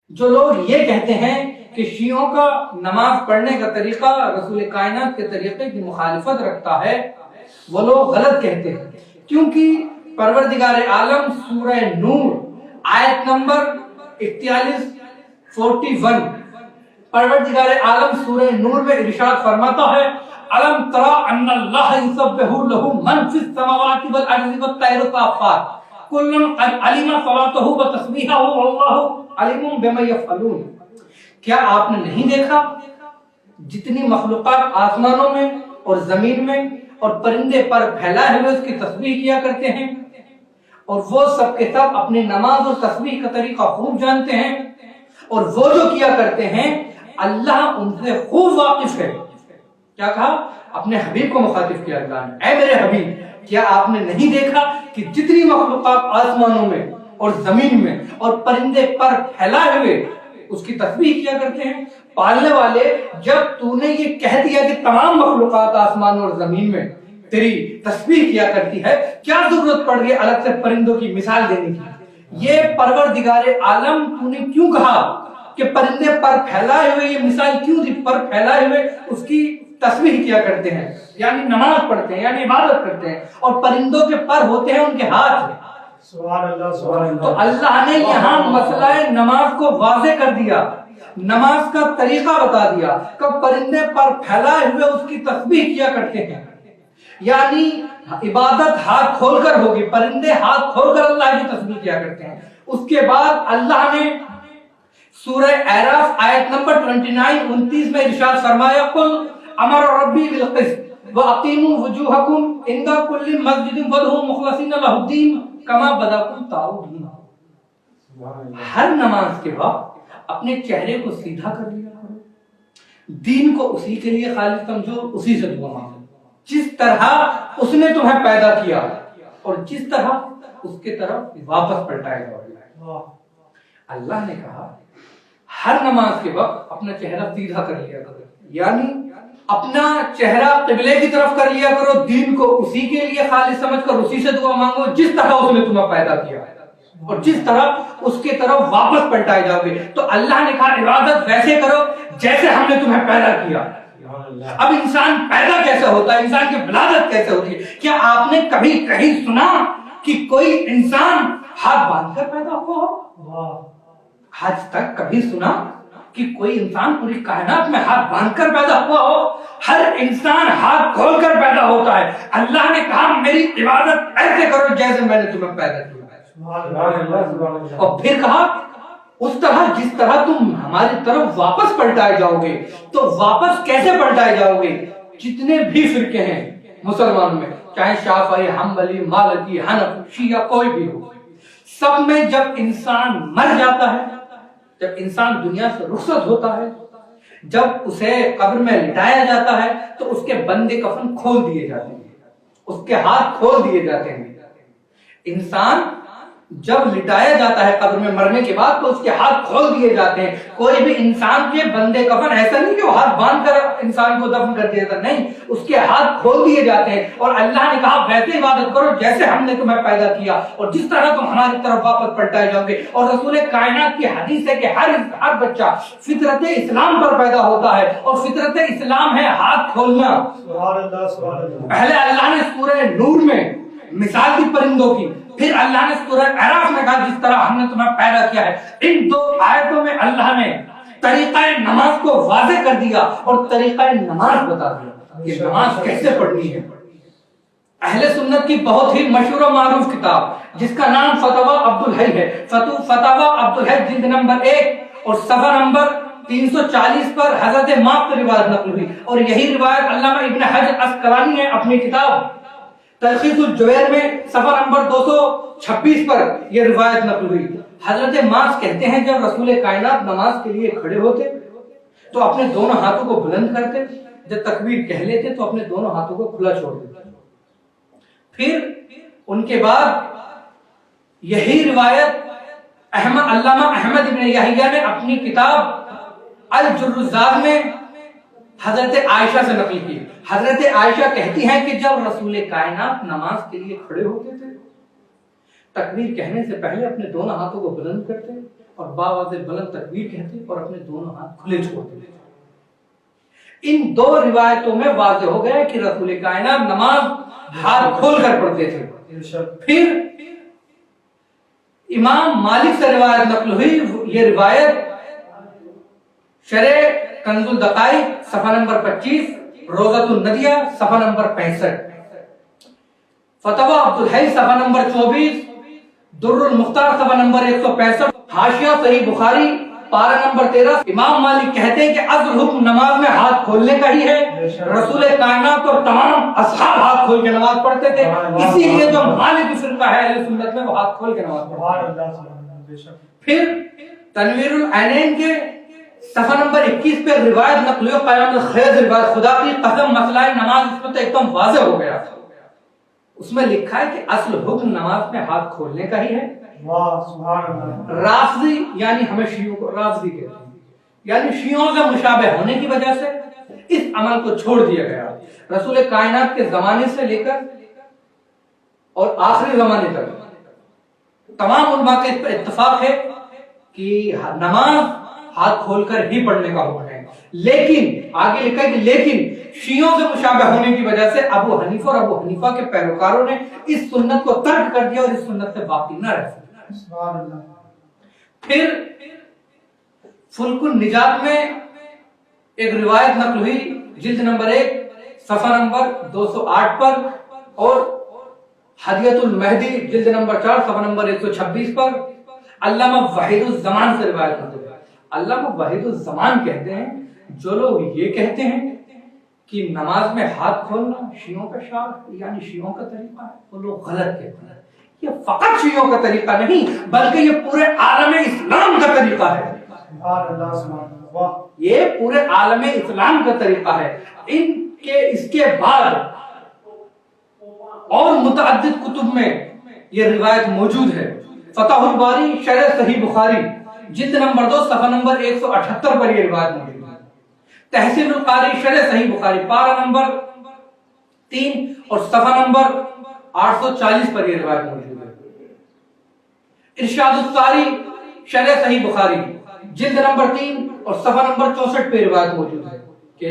جو لوگ یہ کہتے ہیں کہ شیعوں کا نماز پڑھنے کا طریقہ رسول کائنات کے طریقے کی مخالفت رکھتا ہے، وہ لوگ غلط کہتے ہیں، کیونکہ پروردگار عالم سورہ نور آیت نمبر 41 پروردگار عالم سورہ نور میں ارشاد فرماتا ہے الم ترى ان اللہ یسبح له من فی السماوات والارض والطیر صافات کل قد علم صلاته وتسبیحه واللہ علیم بما یفعلون۔ کیا آپ نے نہیں دیکھا جتنی مخلوقات آسمانوں میں اور زمین میں اور پرندے پر پھیلائے ہوئے اس کی تسبیح کیا کرتے ہیں، اور وہ سب کے سب اپنی نماز اور تسبیح کا طریقہ خوب جانتے ہیں، اور وہ جو کیا کرتے ہیں اللہ ان سے خوب واقف ہے۔ کیا کہا؟ اپنے حبیب کو مخاطب کیا اللہ نے، اے میرے حبیب کیا آپ نے نہیں دیکھا کہ جتنی مخلوقات آسمانوں میں اور زمین میں اور پرندے پر پھیلائے ہوئے اس کی تسبیح کیا کرتے ہیں؟ پالنے والے جب تو نے یہ کہہ دیا کہ تمام مخلوقات آسمان اور زمین میں تیری تسبیح کیا کرتی ہے، کیا ضرورت پڑ گئی الگ سے پرندوں کی مثال دینے کی؟ یہ پروردگار عالم تو نے کیوں کہا کہ پرندے پر پھیلائے ہوئے، یہ مثال کیوں دی؟ پر پھیلائے ہوئے اس کی تسبیح کیا کرتے ہیں، یعنی نماز پڑھتے ہیں، یعنی عبادت کرتے ہیں، اور پرندوں کے پر ہوتے ہیں ان کے ہاتھ۔ سبحان اللہ سبحان اللہ۔ تو اللہ نے یہاں مسئلہ نماز کو واضح کر دیا، نماز کا طریقہ بتا دیا کہ پرندے پر پھیلائے ہوئے اس کی تسبیح کیا کرتے ہیں، یعنی عبادت ہاتھ کھول کر ہوگی، پرندے ہاتھ کھول کر اللہ کی تسبیح کیا کرتے ہیں۔ اس کے بعد اللہ نے سورہ اعراف آیت نمبر 29 میں ارشاد فرمایا قل امر ربی بالقسط واقیموا وجوہکم عند کل مسجد وادعوہ مخلصین لہ الدین کما بداکم تعودون۔ ہر نماز کے بعد اپنے چہرے کو سیدھا کر لیا کرو، دین کو اسی کے لیے خالص سمجھو، اسی سے دعا مانگو، جس طرح اس نے تمہیں پیدا کیا اور جس طرح اس کے طرف واپس پلٹائے جاؤ۔ اللہ نے کہا ہر نماز کے وقت اپنا چہرہ سیدھا کر لیا کرو، یعنی اپنا چہرہ قبلے کی طرف کر لیا کرو، دین کو اسی کے لیے خالص سمجھ کر اسی سے دعا مانگو جس طرح اس نے تمہیں پیدا کیا اور جس طرح اس کے طرف واپس پلٹائے جاؤ گے۔ تو اللہ نے کہا عبادت ویسے کرو جیسے ہم نے تمہیں پیدا کیا۔ اب انسان پیدا کیسے ہوتا ہے، انسان کی ولادت کیسے ہوتی ہے؟ کیا آپ نے کبھی کہیں سنا کہ کوئی انسان ہاتھ باندھ کر پیدا ہوا ہو؟ آج تک کبھی سنا کہ کوئی انسان پوری کائنات میں ہاتھ باندھ کر پیدا ہوا ہو؟ ہر انسان ہاتھ کھول کر پیدا ہوتا ہے۔ اللہ نے کہا میری عبادت ایسے کرو جیسے میں نے تمہیں پیدا کیا، اور پھر کہا اس طرح جس طرح تم ہماری طرف واپس پلٹائے جاؤ گے۔ تو واپس کیسے پلٹائے جاؤ گے؟ جتنے بھی فرقے ہیں مسلمان میں، چاہے شافعی، حنبلی، مالکی، حنفی، شیعہ، کوئی بھی ہو، سب میں جب انسان مر جاتا ہے، جب انسان دنیا سے رخصت ہوتا ہے، جب اسے قبر میں لٹایا جاتا ہے تو اس کے بندے کفن کھول دیے جاتے ہیں، اس کے ہاتھ کھول دیے جاتے ہیں۔ انسان جب لٹایا جاتا ہے قبر میں مرنے کے بعد تو اس کے ہاتھ کھول دیے جاتے ہیں۔ کوئی بھی انسان کے بندے کفن ایسا نہیں کہ وہ ہاتھ باندھ کر انسان کو دفن کر دیا جاتا، نہیں، اس کے ہاتھ کھول دیے جاتے ہیں۔ اور اللہ نے کہا ویسے عبادت کرو جیسے ہم نے تمہیں پیدا کیا اور جس طرح تم ہماری طرف واپس پلٹائے جاؤ گے۔ اور رسول کائنات کی حدیث ہے کہ ہر بچہ فطرت اسلام پر پیدا ہوتا ہے، اور فطرت اسلام ہے ہاتھ کھولنا۔ پہلے اللہ نے سورہ نور میں مثال دی پرندوں کی، پھر اللہ نے سورہ اعراف میں کہا جس طرح ہم نے تمہیں پیدا کیا ہے۔ ان دو آیتوں میں اللہ نے طریقہ نماز کو واضح کر دیا اور طریقہ نماز بتا دیا کہ نماز کیسے پڑھنی ہے۔ اہل سنت کی بہت ہی مشہور و معروف کتاب جس کا نام فتاوی عبدالحی ہے، فتاوی عبدالحی جلد نمبر 1 اور صفحہ نمبر 340 پر حضرت ماق کی روایت نقل ہوئی، اور یہی روایت علامہ ابن حجر اسقلانی نے اپنی کتاب تلخیص الجویر میں صفحہ نمبر 226 پر یہ روایت نقل ہوئی۔ حضرت ماس کہتے ہیں جب رسول کائنات نماز کے لیے کھڑے ہوتے تو اپنے دونوں ہاتھوں کو بلند کرتے، جب تکبیر کہہ لیتے تو اپنے دونوں ہاتھوں کو کھلا چھوڑ دیتے۔ پھر ان کے بعد یہی روایت علامہ احمد ابن یحییٰ نے اپنی کتاب الجرزاد میں حضرت عائشہ سے نقل کی۔ حضرت عائشہ کہتی ہیں کہ جب رسول کائنات نماز کے لیے کھڑے ہوتے تھے تکبیر کہنے سے پہلے اپنے دونوں ہاتھوں کو بلند کرتے اور باوازِ بلند تکبیر کہتے اور اپنے دونوں ہاتھ کھلے چھوڑتے. ان دو روایتوں میں واضح ہو گیا کہ رسول کائنات نماز ہاتھ کھول کر پڑھتے تھے. پھر امام مالک سے روایت نقل ہوئی. یہ روایت شرح کنز الدقائق صفحہ نمبر 25، روضۃ الندیہ صفحہ نمبر 65، فتاوی عبدالحی صفحہ نمبر 24، در المختار صفحہ نمبر 165، حاشیہ صحیح بخاری پارہ نمبر 13. امام مالک کہتے ہیں کہ اصل حکم نماز میں ہاتھ کھولنے کا ہی ہے. رسول کائنات اور تمام اصحاب ہاتھ کھول کے نماز پڑھتے تھے، اسی لیے جو مالکی فرقہ ہے اہل سنت میں وہ ہاتھ کھول کے نماز پڑھتے ہیں. پھر تنویر العینین کے صفحہ نمبر 21 پہ روایت نقل ہوئی قیام الخیز روایت، خدا کی قسم مسئلہ نماز اس میں تو ایک دم واضح ہو گیا. اس میں لکھا ہے کہ اصل حکم نماز میں ہاتھ کھولنے کا ہی ہے. رافضی یعنی ہمیں شیعوں کو رافضی کہتے ہیں، یعنی شیعوں سے مشابہ ہونے کی وجہ سے اس عمل کو چھوڑ دیا گیا. رسول کائنات کے زمانے سے لے کر اور آخری زمانے تک تمام علماء کا اس پر اتفاق ہے کہ نماز ہاتھ کھول کر ہی پڑھنے کا حکم ہے. لیکن آگے لکھا ہے کہ لیکن شیعوں سے مشابہ ہونے کی وجہ سے ابو حنیفہ اور ابو حنیفہ کے پیروکاروں نے اس سنت کو ترک کر دیا اور اس سنت سے باقی نہ رہ سکے. پھر فلک النجات میں ایک روایت نقل ہوئی جلد نمبر 1 صفحہ نمبر 208 پر، اور ہدیۃ المہدی جلد نمبر 4 صفحہ نمبر 126 پر علامہ وحید الزمان سے روایت نقل ہوئی. علامہ وحید الزمان کہتے ہیں جو لوگ یہ کہتے ہیں کہ نماز میں ہاتھ کھولنا شیعوں کا شعار یعنی شیعوں کا طریقہ ہے، وہ لوگ غلط کہتے ہیں. یہ فقط شیعوں کا طریقہ نہیں بلکہ یہ پورے عالم اسلام کا طریقہ ہے. یہ پورے عالم اسلام کا طریقہ ہے. اس کے بعد اور متعدد کتب میں یہ روایت موجود ہے. فتح الباری شرح صحیح بخاری جلد نمبر 2 صفحہ نمبر 178 پر یہ روایت موجود ہے. تحسین القاری شرح صحیح بخاری پارہ نمبر 3 اور صفحہ نمبر 840 پر یہ روایت موجود ہے. ارشاد الساری شرح صحیح بخاری جلد نمبر 3 اور صفحہ نمبر 64 پہ روایت موجود ہے کہ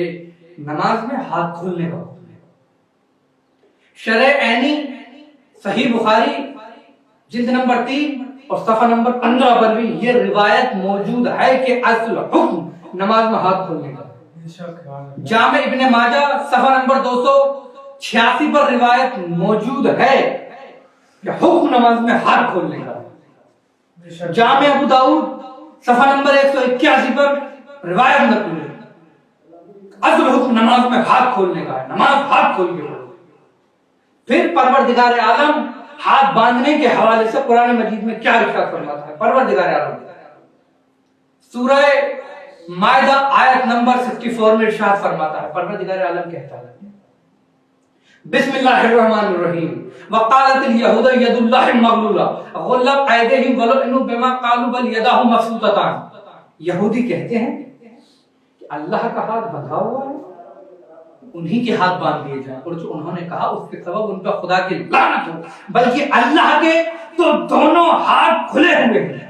نماز میں ہاتھ کھولنے کا حکم ہے. شرح عینی صحیح بخاری جلد نمبر 3 اور صفحہ نمبر 15 پر بھی یہ روایت موجود ہے کہ اصل حکم نماز میں ہاتھ کھولنے کا. جامع ابن ماجہ صفحہ نمبر 286 پر روایت موجود ہے کہ حکم نماز میں ہاتھ کھولنے کا. جامع ابو داؤد صفحہ نمبر 181 پر روایت نقل ہے اصل حکم نماز میں ہاتھ کھولنے کا ہے، نماز ہاتھ کھول کے پڑھو. پھر پروردگار عالم ہاتھ باندھنے کے حوالے سے قرآن مجید میں کیا ارشاد فرماتا ہے؟ پروردگار عالم سورہ مائدہ آیت نمبر 64 میں ارشاد فرماتا ہے. پروردگار عالم کہتا ہے بسم اللہ الرحمن الرحیم وقالت اليہود ید اللہ مغلولہ غلت ایدیہم ولعنوا بما قالوا بل یداہ مبسوطتان. یہودی کہتے ہیں کہ اللہ کا ہاتھ بندھا ہوا ہے، انہی کے ہاتھ باندھ دیے جائیں، اور جو انہوں نے کہا اس کے سبب ان پر خدا کی لعنت ہو، بلکہ اللہ کے تو دونوں ہاتھ کھلے ہوئے ہیں.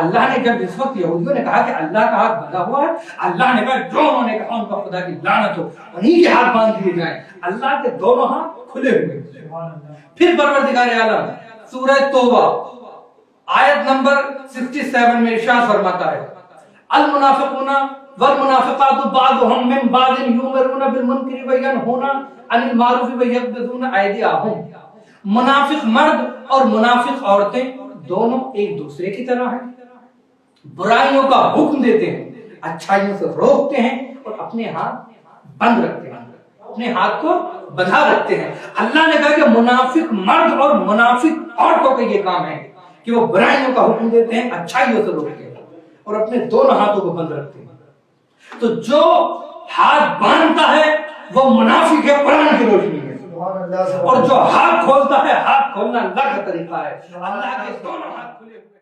اللہ نے جب اس وقت یہودیوں نے کہا کہ اللہ کا ہاتھ بندھا ہوا ہے، اللہ نے کہا جو انہوں نے کہا ان پر خدا کی لعنت ہو، انہی کے ہاتھ باندھ دیے جائیں، اللہ کے دونوں ہاتھ کھلے ہوئے ہیں. پھر پروردگار عالم سورہ توبہ آیت نمبر 67 میں ارشاد فرماتا ہے المنافقون والمنافقات بعضهم من بعض یؤمرون بالمنکر وینہون عن المعروف ویقبضون ایدیہم. منافق مرد اور منافق عورتیں دونوں ایک دوسرے کی طرح ہیں، برائیوں کا حکم دیتے ہیں، اچھائیوں سے روکتے ہیں اور اپنے ہاتھ بند رکھتے ہیں، اپنے ہاتھ کو بندھا رکھتے ہیں. اللہ نے کہا کہ منافق مرد اور منافق عورتوں کا یہ کام ہے کہ وہ برائیوں کا حکم دیتے ہیں، اچھائیوں سے روکتے ہیں اور اپنے دونوں ہاتھوں کو بند رکھتے ہیں. تو جو ہاتھ باندھتا ہے وہ منافق ہے قرآن کی روشنی میں، اور جو ہاتھ کھولتا ہے، ہاتھ کھولنا اللہ کا طریقہ ہے. اللہ کے دونوں ہاتھ کھلے ہوئے